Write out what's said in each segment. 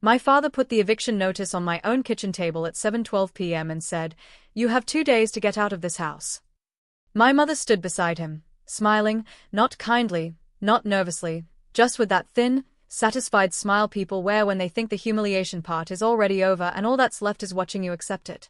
My father put the eviction notice on my own kitchen table at 7:12 p.m. and said, "You have 2 days to get out of this house." My mother stood beside him, smiling, not kindly, not nervously, just with that thin, satisfied smile people wear when they think the humiliation part is already over and all that's left is watching you accept it.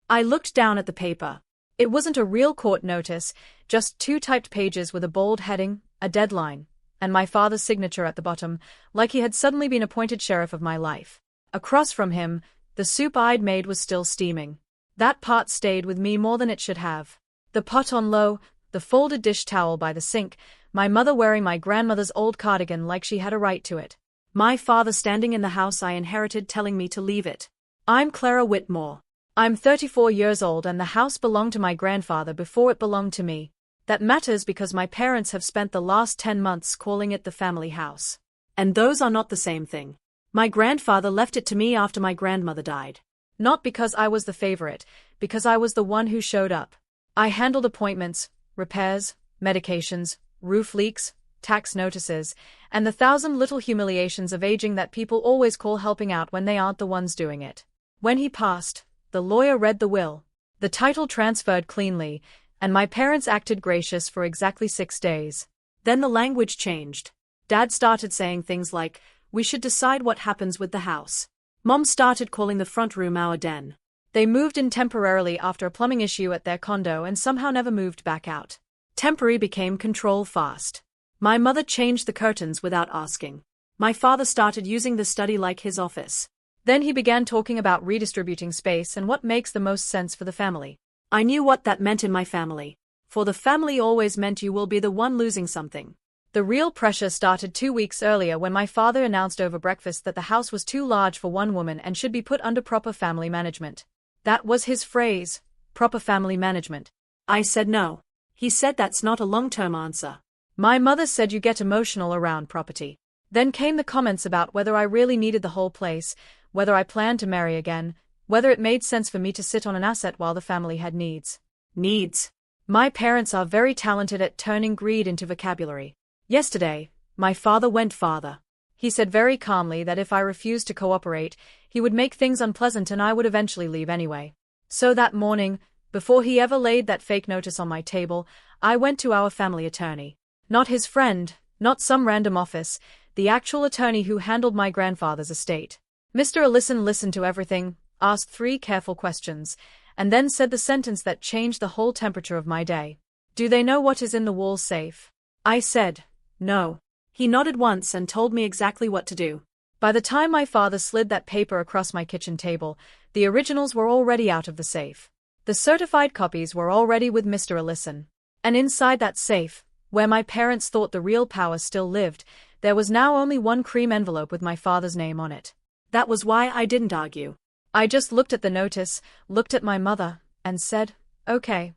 I looked down at the paper. It wasn't a real court notice, just 2 typed pages with a bold heading, a deadline, and my father's signature at the bottom, like he had suddenly been appointed sheriff of my life. Across from him, the soup I'd made was still steaming. That part stayed with me more than it should have. The pot on low, the folded dish towel by the sink, my mother wearing my grandmother's old cardigan like she had a right to it. My father standing in the house I inherited telling me to leave it. I'm Clara Whitmore. I'm 34 years old and the house belonged to my grandfather before it belonged to me. That matters because my parents have spent the last 10 months calling it the family house. And those are not the same thing. My grandfather left it to me after my grandmother died. Not because I was the favorite, because I was the one who showed up. I handled appointments, repairs, medications, roof leaks, tax notices, and the 1,000 little humiliations of aging that people always call helping out when they aren't the ones doing it. When he passed, the lawyer read the will. The title transferred cleanly, and my parents acted gracious for exactly 6 days. Then the language changed. Dad started saying things like, "We should decide what happens with the house." Mom started calling the front room our den. They moved in temporarily after a plumbing issue at their condo and somehow never moved back out. Temporary became control fast. My mother changed the curtains without asking. My father started using the study like his office. Then he began talking about redistributing space and what makes the most sense for the family. I knew what that meant in my family. For the family always meant you will be the one losing something. The real pressure started 2 weeks earlier when my father announced over breakfast that the house was too large for one woman and should be put under proper family management. That was his phrase, proper family management. I said no. He said that's not a long-term answer. My mother said you get emotional around property. Then came the comments about whether I really needed the whole place, whether I planned to marry again, whether it made sense for me to sit on an asset while the family had needs. Needs. My parents are very talented at turning greed into vocabulary. Yesterday, my father went farther. He said very calmly that if I refused to cooperate, he would make things unpleasant and I would eventually leave anyway. So that morning, before he ever laid that fake notice on my table, I went to our family attorney. Not his friend, not some random office, the actual attorney who handled my grandfather's estate. Mr. Ellison listened to everything, asked 3 careful questions, and then said the sentence that changed the whole temperature of my day. "Do they know what is in the wall safe?" I said, "No." He nodded once and told me exactly what to do. By the time my father slid that paper across my kitchen table, the originals were already out of the safe. The certified copies were already with Mr. Ellison. And inside that safe, where my parents thought the real power still lived, there was now only one cream envelope with my father's name on it. That was why I didn't argue. I just looked at the notice, looked at my mother, and said, "Okay."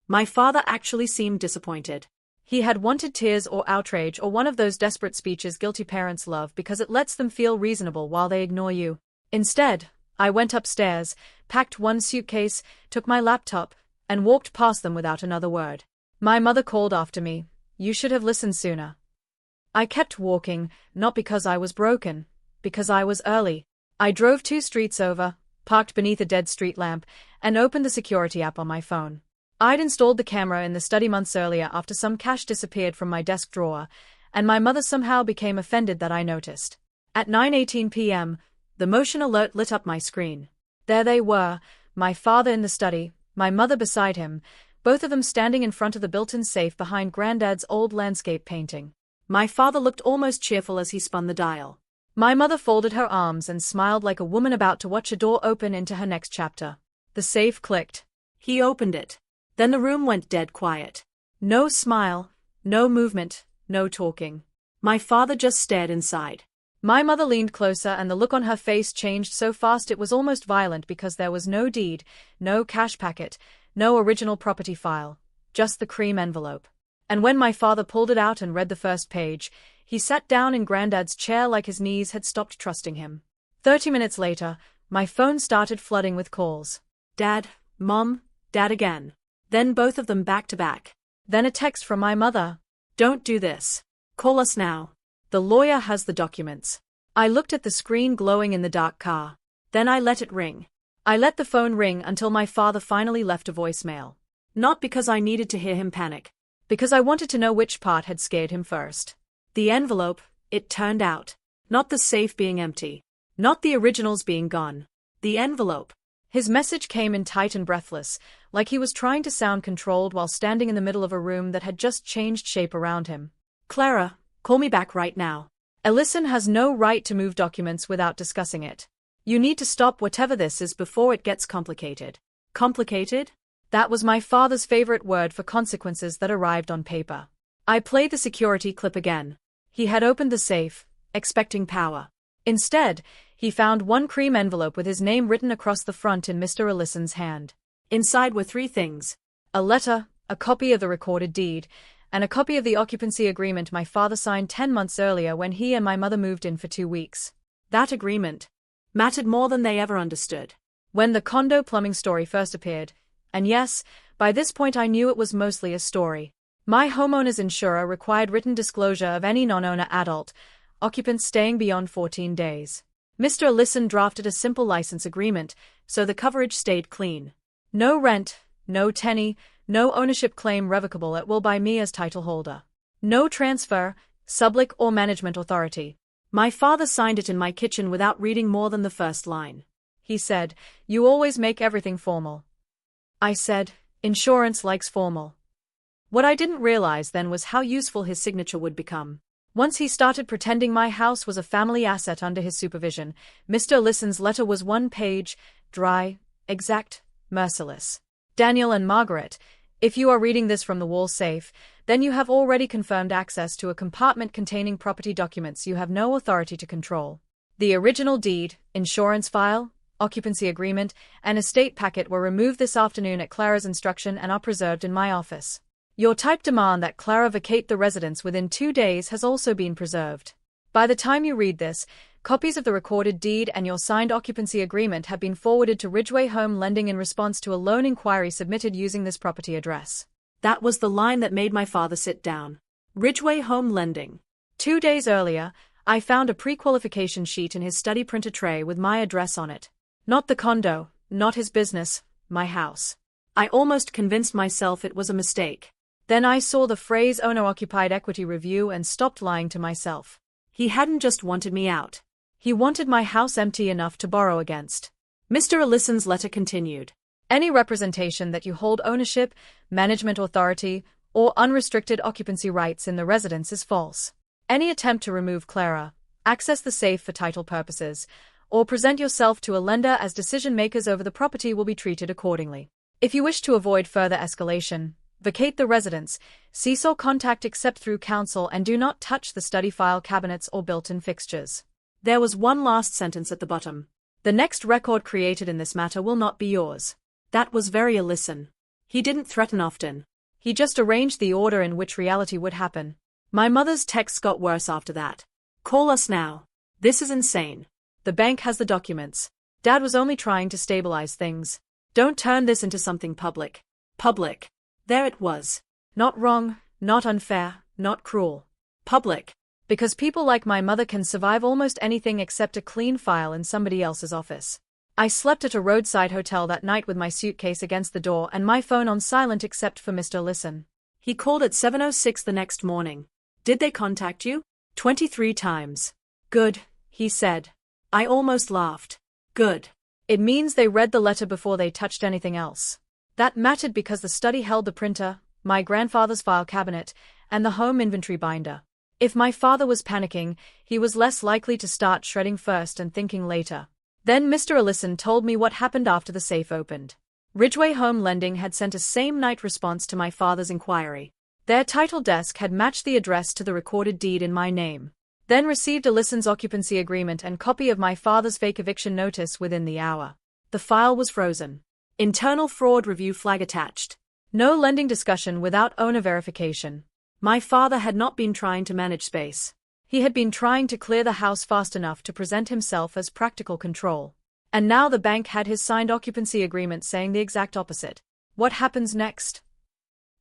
My father actually seemed disappointed. He had wanted tears or outrage or one of those desperate speeches guilty parents love because it lets them feel reasonable while they ignore you. Instead, I went upstairs, packed one suitcase, took my laptop, and walked past them without another word. My mother called after me, "You should have listened sooner." I kept walking, not because I was broken, because I was early. I drove 2 streets over, parked beneath a dead street lamp, and opened the security app on my phone. I'd installed the camera in the study months earlier after some cash disappeared from my desk drawer, and my mother somehow became offended that I noticed. At 9:18 p.m., the motion alert lit up my screen. There they were, my father in the study, my mother beside him, both of them standing in front of the built-in safe behind Granddad's old landscape painting. My father looked almost cheerful as he spun the dial. My mother folded her arms and smiled like a woman about to watch a door open into her next chapter. The safe clicked. He opened it. Then the room went dead quiet. No smile, no movement, no talking. My father just stared inside. My mother leaned closer and the look on her face changed so fast it was almost violent because there was no deed, no cash packet, no original property file, just the cream envelope. And when my father pulled it out and read the first page, he sat down in Granddad's chair like his knees had stopped trusting him. 30 minutes later, my phone started flooding with calls. Dad, Mom, Dad again. Then both of them back to back. Then a text from my mother. "Don't do this. Call us now. The lawyer has the documents." I looked at the screen glowing in the dark car. Then I let it ring. I let the phone ring until my father finally left a voicemail. Not because I needed to hear him panic. Because I wanted to know which part had scared him first. The envelope, it turned out. Not the safe being empty. Not the originals being gone. The envelope. His message came in tight and breathless, like he was trying to sound controlled while standing in the middle of a room that had just changed shape around him. Clara, call me back right now. Ellison has no right to move documents without discussing it. You need to stop whatever this is before it gets complicated. Complicated? That was my father's favorite word for consequences that arrived on paper. I played the security clip again. He had opened the safe, expecting power. Instead, he found one cream envelope with his name written across the front in Mr. Ellison's hand. Inside were 3 things: a letter, a copy of the recorded deed, and a copy of the occupancy agreement my father signed 10 months earlier when he and my mother moved in for 2 weeks. That agreement mattered more than they ever understood. When the condo plumbing story first appeared, and yes, by this point I knew it was mostly a story, my homeowner's insurer required written disclosure of any non-owner adult occupants staying beyond 14 days. Mr. Ellison drafted a simple license agreement, so the coverage stayed clean. No rent, no tenny, no ownership claim revocable at will by me as title holder. No transfer, sublease or management authority. My father signed it in my kitchen without reading more than the first line. He said, "You always make everything formal." I said, "Insurance likes formal." What I didn't realize then was how useful his signature would become. Once he started pretending my house was a family asset under his supervision, Mr. Ellison's letter was 1 page, dry, exact, merciless. Daniel and Margaret, if you are reading this from the wall safe, then you have already confirmed access to a compartment containing property documents you have no authority to control. The original deed, insurance file, occupancy agreement, and estate packet were removed this afternoon at Clara's instruction and are preserved in my office. Your typed demand that Clara vacate the residence within 2 days has also been preserved. By the time you read this, copies of the recorded deed and your signed occupancy agreement have been forwarded to Ridgeway Home Lending in response to a loan inquiry submitted using this property address. That was the line that made my father sit down. Ridgeway Home Lending. 2 days earlier, I found a pre-qualification sheet in his study printer tray with my address on it. Not the condo, not his business, my house. I almost convinced myself it was a mistake. Then I saw the phrase owner-occupied equity review and stopped lying to myself. He hadn't just wanted me out. He wanted my house empty enough to borrow against. Mr. Ellison's letter continued. Any representation that you hold ownership, management authority, or unrestricted occupancy rights in the residence is false. Any attempt to remove Clara, access the safe for title purposes, or present yourself to a lender as decision-makers over the property will be treated accordingly. If you wish to avoid further escalation, vacate the residence, cease all contact except through counsel, and do not touch the study file cabinets or built-in fixtures. There was one last sentence at the bottom. The next record created in this matter will not be yours. That was very Ellison. He didn't threaten often. He just arranged the order in which reality would happen. My mother's texts got worse after that. Call us now. This is insane. The bank has the documents. Dad was only trying to stabilize things. Don't turn this into something public. Public. There it was. Not wrong, not unfair, not cruel. Public. Because people like my mother can survive almost anything except a clean file in somebody else's office. I slept at a roadside hotel that night with my suitcase against the door and my phone on silent except for Mr. Ellison. He called at 7:06 the next morning. Did they contact you? 23 times. Good, he said. I almost laughed. Good. It means they read the letter before they touched anything else. That mattered because the study held the printer, my grandfather's file cabinet, and the home inventory binder. If my father was panicking, he was less likely to start shredding first and thinking later. Then Mr. Ellison told me what happened after the safe opened. Ridgeway Home Lending had sent a same-night response to my father's inquiry. Their title desk had matched the address to the recorded deed in my name. Then received Ellison's occupancy agreement and copy of my father's fake eviction notice within the hour. The file was frozen. Internal fraud review flag attached. No lending discussion without owner verification. My father had not been trying to manage space. He had been trying to clear the house fast enough to present himself as practical control. And now the bank had his signed occupancy agreement saying the exact opposite. What happens next?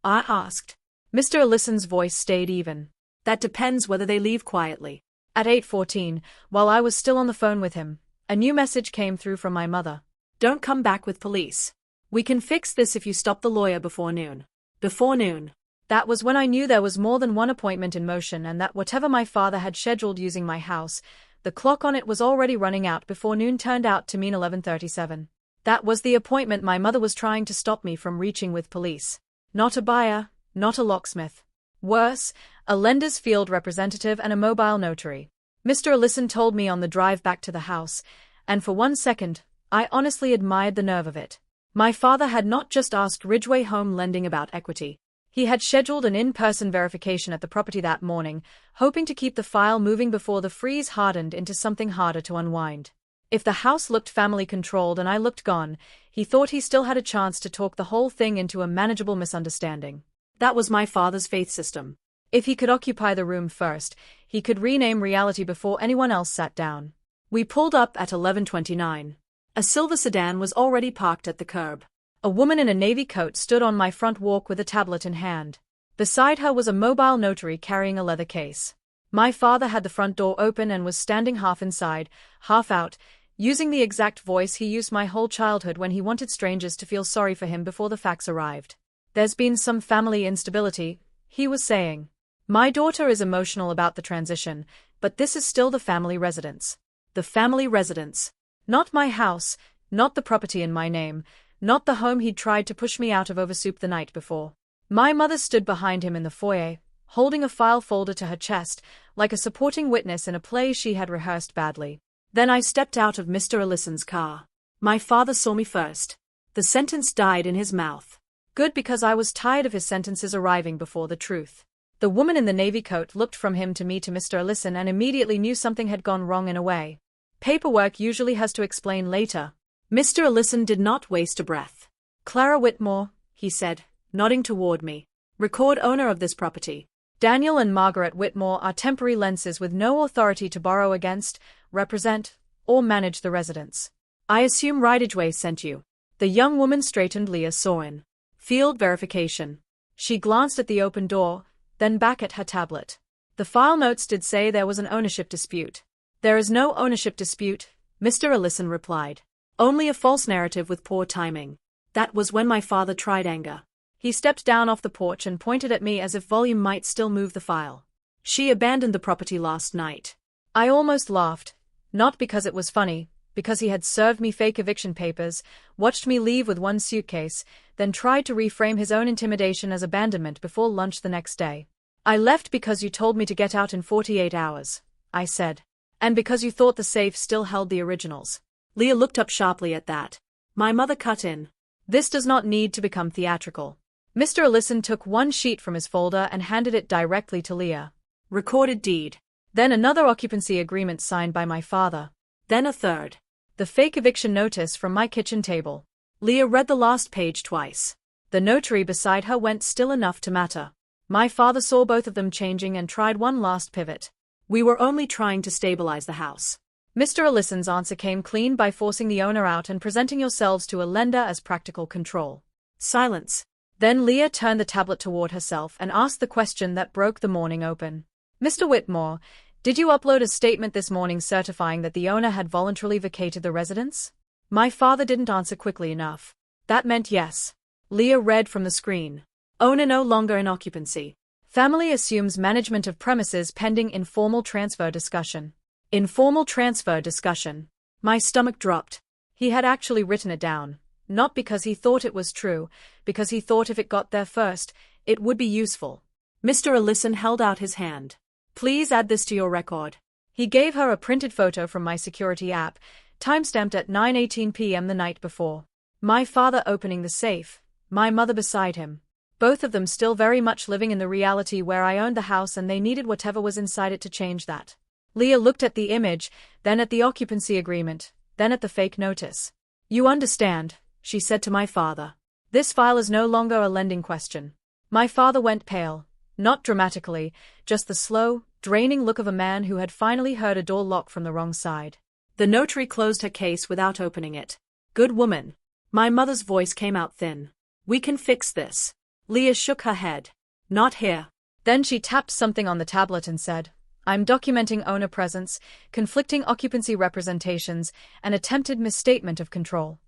I asked. Mr. Ellison's voice stayed even. That depends whether they leave quietly. At 8:14, while I was still on the phone with him, a new message came through from my mother. Don't come back with police. We can fix this if you stop the lawyer before noon. Before noon. That was when I knew there was more than one appointment in motion and that whatever my father had scheduled using my house, the clock on it was already running out before noon turned out to mean 11:37. That was the appointment my mother was trying to stop me from reaching with police. Not a buyer, not a locksmith. Worse, a lender's field representative and a mobile notary. Mr. Allison told me on the drive back to the house, and for 1 second, I honestly admired the nerve of it. My father had not just asked Ridgeway Home Lending about equity. He had scheduled an in-person verification at the property that morning, hoping to keep the file moving before the freeze hardened into something harder to unwind. If the house looked family-controlled and I looked gone, he thought he still had a chance to talk the whole thing into a manageable misunderstanding. That was my father's faith system. If he could occupy the room first, he could rename reality before anyone else sat down. We pulled up at 11:29. A silver sedan was already parked at the curb. A woman in a navy coat stood on my front walk with a tablet in hand. Beside her was a mobile notary carrying a leather case. My father had the front door open and was standing half inside, half out, using the exact voice he used my whole childhood when he wanted strangers to feel sorry for him before the facts arrived. There's been some family instability, he was saying. My daughter is emotional about the transition, but this is still the family residence. The family residence. Not my house, not the property in my name, not the home he'd tried to push me out of over soup the night before. My mother stood behind him in the foyer, holding a file folder to her chest, like a supporting witness in a play she had rehearsed badly. Then I stepped out of Mr. Allison's car. My father saw me first. The sentence died in his mouth. Good, because I was tired of his sentences arriving before the truth. The woman in the navy coat looked from him to me to Mr. Allison and immediately knew something had gone wrong in a way. Paperwork usually has to explain later. Mr. Allison did not waste a breath. Clara Whitmore, he said, nodding toward me. Record owner of this property. Daniel and Margaret Whitmore are temporary lenses with no authority to borrow against, represent, or manage the residence. I assume Ridgeway sent you. The young woman straightened Leah Sorin. Field verification. She glanced at the open door, then back at her tablet. The file notes did say there was an ownership dispute. There is no ownership dispute, Mr. Allison replied. Only a false narrative with poor timing. That was when my father tried anger. He stepped down off the porch and pointed at me as if volume might still move the file. She abandoned the property last night. I almost laughed, not because it was funny, because he had served me fake eviction papers, watched me leave with one suitcase, then tried to reframe his own intimidation as abandonment before lunch the next day. I left because you told me to get out in 48 hours, I said. And because you thought the safe still held the originals. Leah looked up sharply at that. My mother cut in. This does not need to become theatrical. Mr. Allison took one sheet from his folder and handed it directly to Leah. Recorded deed. Then another occupancy agreement signed by my father. Then a third. The fake eviction notice from my kitchen table. Leah read the last page twice. The notary beside her went still enough to matter. My father saw both of them changing and tried one last pivot. We were only trying to stabilize the house. Mr. Allison's answer came clean by forcing the owner out and presenting yourselves to a lender as practical control. Silence. Then Leah turned the tablet toward herself and asked the question that broke the morning open. Mr. Whitmore, did you upload a statement this morning certifying that the owner had voluntarily vacated the residence? My father didn't answer quickly enough. That meant yes. Leah read from the screen. Owner no longer in occupancy. Family assumes management of premises pending informal transfer discussion. Informal transfer discussion. My stomach dropped. He had actually written it down, not because he thought it was true, because he thought if it got there first, it would be useful. Mr. Allison held out his hand. Please add this to your record. He gave her a printed photo from my security app, timestamped at 9:18 p.m. the night before. My father opening the safe, my mother beside him. Both of them still very much living in the reality where I owned the house and they needed whatever was inside it to change that. Leah looked at the image, then at the occupancy agreement, then at the fake notice. You understand, she said to my father. This file is no longer a lending question. My father went pale, not dramatically, just the slow, draining look of a man who had finally heard a door lock from the wrong side. The notary closed her case without opening it. Good woman. My mother's voice came out thin. We can fix this. Leah shook her head. Not here. Then she tapped something on the tablet and said, I'm documenting owner presence, conflicting occupancy representations, and attempted misstatement of control.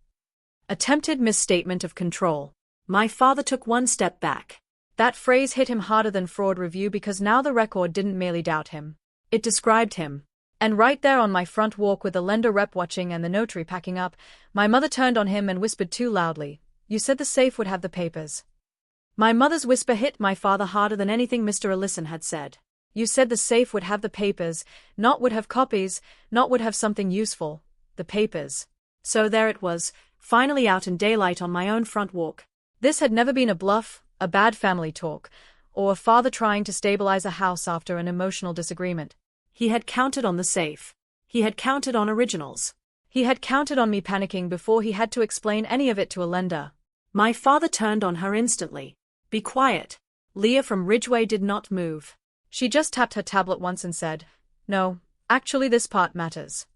Attempted misstatement of control. My father took one step back. That phrase hit him harder than fraud review because now the record didn't merely doubt him. It described him. And right there on my front walk with the lender rep watching and the notary packing up, my mother turned on him and whispered too loudly, "You said the safe would have the papers." My mother's whisper hit my father harder than anything Mr. Ellison had said. You said the safe would have the papers, not would have copies, not would have something useful, the papers. So there it was, finally out in daylight on my own front walk. This had never been a bluff, a bad family talk, or a father trying to stabilize a house after an emotional disagreement. He had counted on the safe. He had counted on originals. He had counted on me panicking before he had to explain any of it to a lender. My father turned on her instantly. Be quiet. Leah from Ridgeway did not move. She just tapped her tablet once and said, "No, actually this part matters."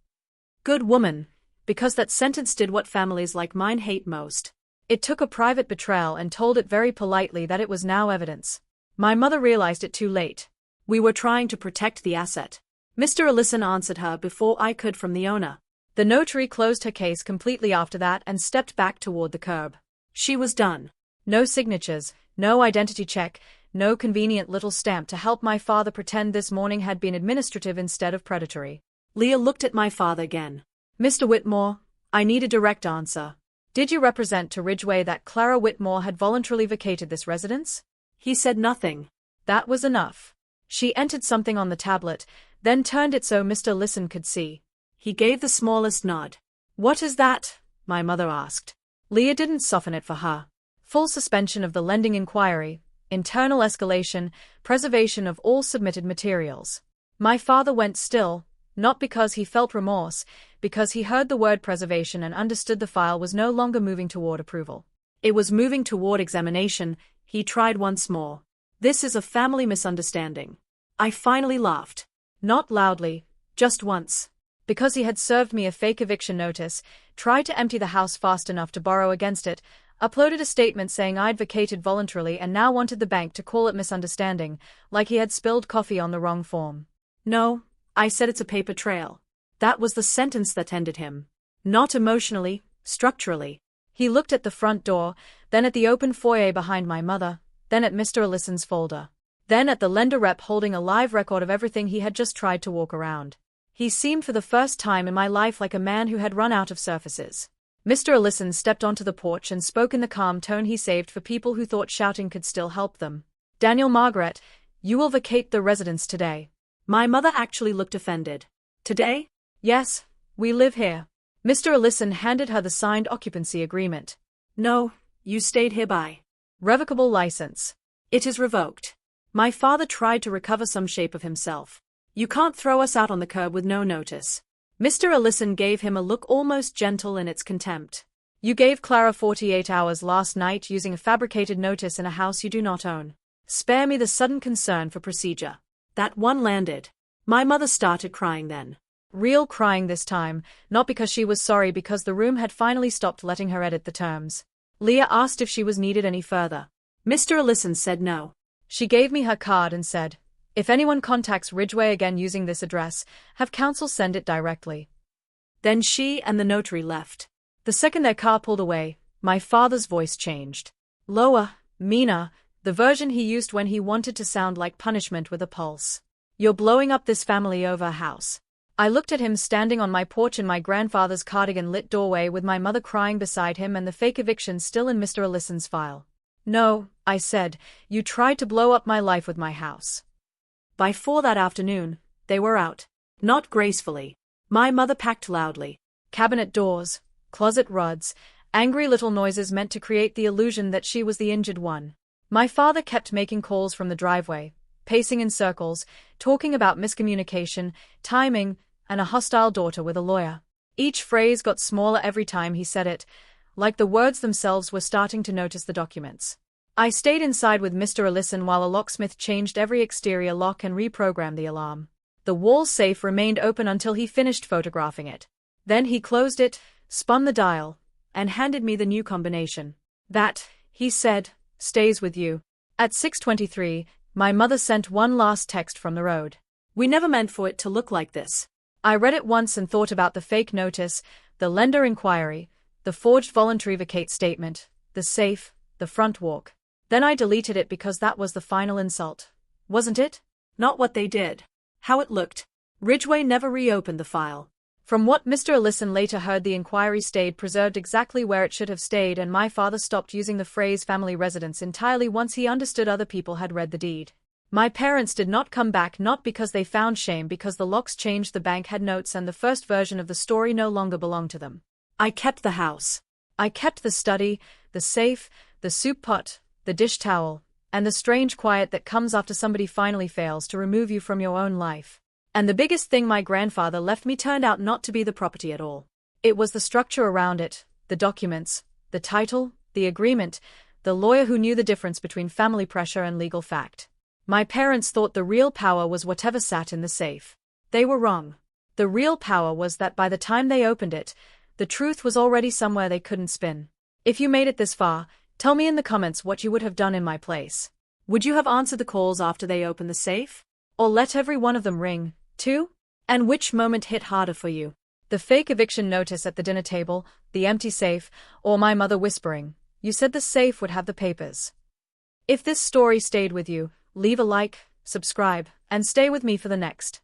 Good woman, because that sentence did what families like mine hate most. It took a private betrayal and told it very politely that it was now evidence. My mother realized it too late. We were trying to protect the asset. Mr. Ellison answered her before I could from the owner. The notary closed her case completely after that and stepped back toward the curb. She was done. No signatures, no identity check, no convenient little stamp to help my father pretend this morning had been administrative instead of predatory. Leah looked at my father again. Mr. Whitmore, I need a direct answer. Did you represent to Ridgeway that Clara Whitmore had voluntarily vacated this residence? He said nothing. That was enough. She entered something on the tablet, then turned it so Mr. Ellison could see. He gave the smallest nod. What is that? My mother asked. Leah didn't soften it for her. Full suspension of the lending inquiry, internal escalation, preservation of all submitted materials. My father went still, not because he felt remorse, because he heard the word preservation and understood the file was no longer moving toward approval. It was moving toward examination. He tried once more. This is a family misunderstanding. I finally laughed. Not loudly, just once. Because he had served me a fake eviction notice, tried to empty the house fast enough to borrow against it, uploaded a statement saying I'd vacated voluntarily and now wanted the bank to call it misunderstanding, like he had spilled coffee on the wrong form. No, I said it's a paper trail. That was the sentence that ended him. Not emotionally, structurally. He looked at the front door, then at the open foyer behind my mother, then at Mr. Ellison's folder. Then at the lender rep holding a live record of everything he had just tried to walk around. He seemed for the first time in my life like a man who had run out of surfaces. Mr. Ellison stepped onto the porch and spoke in the calm tone he saved for people who thought shouting could still help them. Daniel Margaret, you will vacate the residence today. My mother actually looked offended. Today? Yes, we live here. Mr. Ellison handed her the signed occupancy agreement. No, you stayed hereby. Revocable license. It is revoked. My father tried to recover some shape of himself. You can't throw us out on the curb with no notice. Mr. Ellison gave him a look almost gentle in its contempt. You gave Clara 48 hours last night using a fabricated notice in a house you do not own. Spare me the sudden concern for procedure. That one landed. My mother started crying then. Real crying this time, not because she was sorry, because the room had finally stopped letting her edit the terms. Leah asked if she was needed any further. Mr. Ellison said no. She gave me her card and said, if anyone contacts Ridgeway again using this address, have counsel send it directly. Then she and the notary left. The second their car pulled away, my father's voice changed. Lower, meaner, the version he used when he wanted to sound like punishment with a pulse. You're blowing up this family over a house. I looked at him standing on my porch in my grandfather's cardigan-lit doorway with my mother crying beside him and the fake eviction still in Mr. Ellison's file. No, I said, you tried to blow up my life with my house. By 4 that afternoon, they were out. Not gracefully. My mother packed loudly. Cabinet doors, closet rods, angry little noises meant to create the illusion that she was the injured one. My father kept making calls from the driveway, pacing in circles, talking about miscommunication, timing, and a hostile daughter with a lawyer. Each phrase got smaller every time he said it, like the words themselves were starting to notice the documents. I stayed inside with Mr. Ellison while a locksmith changed every exterior lock and reprogrammed the alarm. The wall safe remained open until he finished photographing it. Then he closed it, spun the dial, and handed me the new combination. That, he said, stays with you. At 6:23, my mother sent one last text from the road. We never meant for it to look like this. I read it once and thought about the fake notice, the lender inquiry, the forged voluntary vacate statement, the safe, the front walk. Then I deleted it because that was the final insult. Wasn't it? Not what they did. How it looked. Ridgway never reopened the file. From what Mr. Ellison later heard, the inquiry stayed preserved exactly where it should have stayed, and my father stopped using the phrase family residence entirely once he understood other people had read the deed. My parents did not come back, not because they found shame, because the locks changed, the bank had notes, and the first version of the story no longer belonged to them. I kept the house. I kept the study, the safe, the soup pot, the dish towel, and the strange quiet that comes after somebody finally fails to remove you from your own life. And the biggest thing my grandfather left me turned out not to be the property at all. It was the structure around it, the documents, the title, the agreement, the lawyer who knew the difference between family pressure and legal fact. My parents thought the real power was whatever sat in the safe. They were wrong. The real power was that by the time they opened it, the truth was already somewhere they couldn't spin. If you made it this far, tell me in the comments what you would have done in my place. Would you have answered the calls after they opened the safe? Or let every one of them ring, too? And which moment hit harder for you? The fake eviction notice at the dinner table, the empty safe, or my mother whispering, "You said the safe would have the papers." If this story stayed with you, leave a like, subscribe, and stay with me for the next.